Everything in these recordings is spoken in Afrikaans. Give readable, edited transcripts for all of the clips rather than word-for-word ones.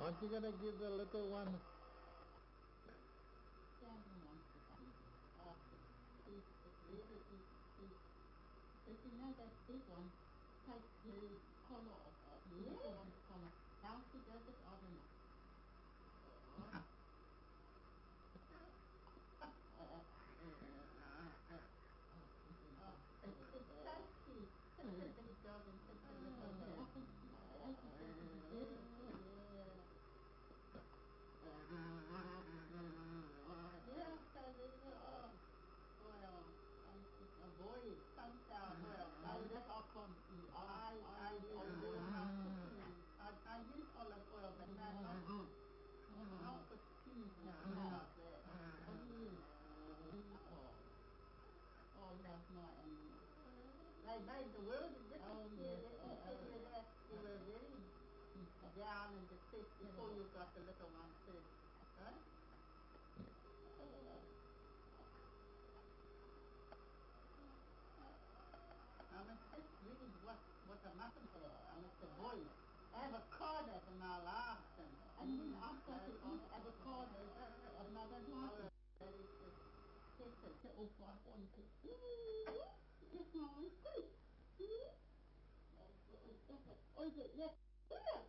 Aren't you gonna give the little one? Standing wants to see. It's really easy. But you know that big one takes the collar off. The little one's collar. How she does it, I don't know. It's tasty. Such a big dog and such a little dog. Yeah, so little. Well, a boy comes out. Well, I let off on the I use olive oil, but not for cheese out there. Oh, that's my animal. They made the world a difference. You were very down in the pit before you got the little one first. Right? I must just read what the muffin for. I must avoid avocado from our last and then after to eat avocado another night. That is just a little fly on to just my food. Oh, is it yes? Oh, is it yes? Yeah.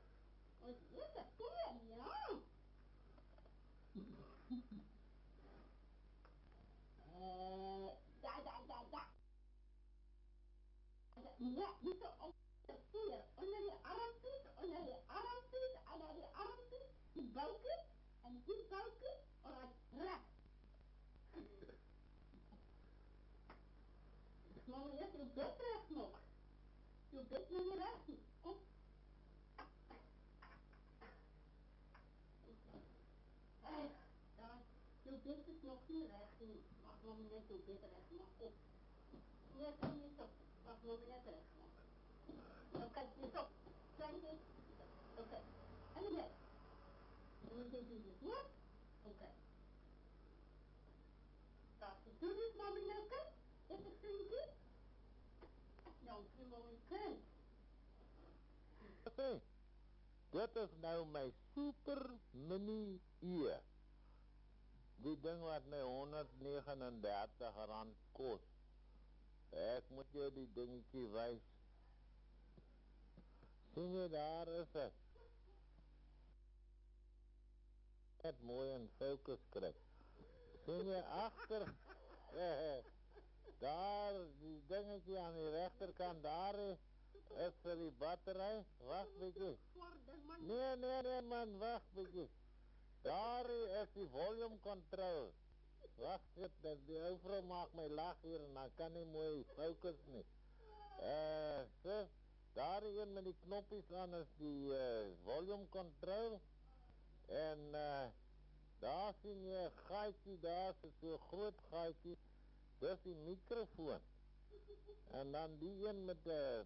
Da. Ja, dus onder de armpjes, die buiken, en die buiken, alright, recht. Maar eerst je bed recht nog. Je bed nog niet recht. Kom. Je bed is nog niet recht. Wacht nog net je bed recht nog op. Nee, kom niet op. Wacht nog net recht nog. Okay, stop. Thank you. Okay. And again. And we can do this. What? Okay. Stop. Do this, mommy, now, okay? Is it crazy? No, you mommy can. Okay. Dit is nou my super mini ear. Die ding wat my R139 kost. Ek moet jou die dingetje wys. Sien jy, daar is het. Net mooi in focus krijg. Sien jy achter, daar, die dingetje aan die rechterkant, daar is vir die batterij. Wacht bykie. Nee man, wacht bykie. Daar is die volume control. Wacht, die ouvrou maak my lag hier en dan kan nie mooi focus nie. So, daar een met die knoppies aan is die volume control. En daar sien jy een gaatjie, daar is so groot gaatjie. Dis die microfoon. En dan die een met die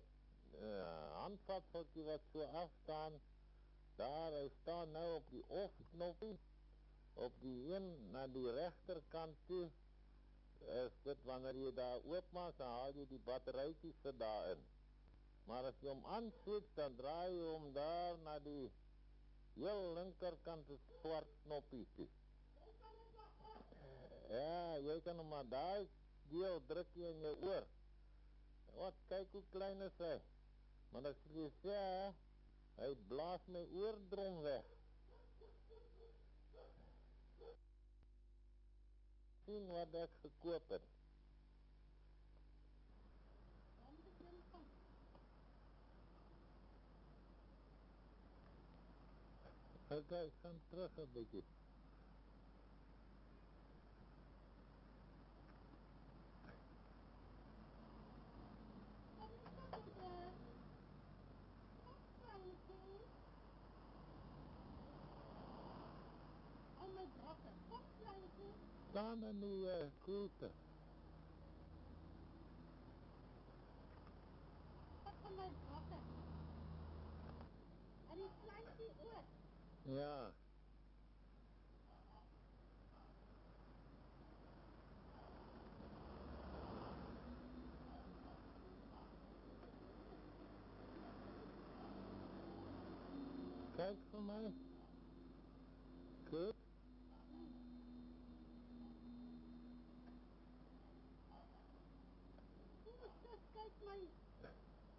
handvatseltjie wat so afstaan. Daar, hy staan nou op die off knoppie. Op die een na die rechterkant toe. Is dit wanneer jy daar oopmaak, dan haal jy die batterijtjies vir daarin. Maar as jy hom aanswitch, dan draai jy hom daar na die heel linkerkant het swart knoppie toe. Ja, jy kan hom maar daar deel druk jy in jou oor. Wat, kyk hoe klein is hy. Maar as jy sê, hy blaas my oordrom weg. Sien wat ek gekoop het. Okay, ek gaan terug een beetje. Staan in die koelte. Wat van my brakke? En die kleintjie ook. Ja. Kyk vir my. Good. Kijk my arm.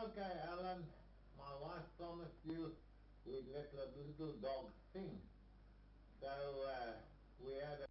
Okay, Alan, my wife promised you we'd let the little dog sing. So we had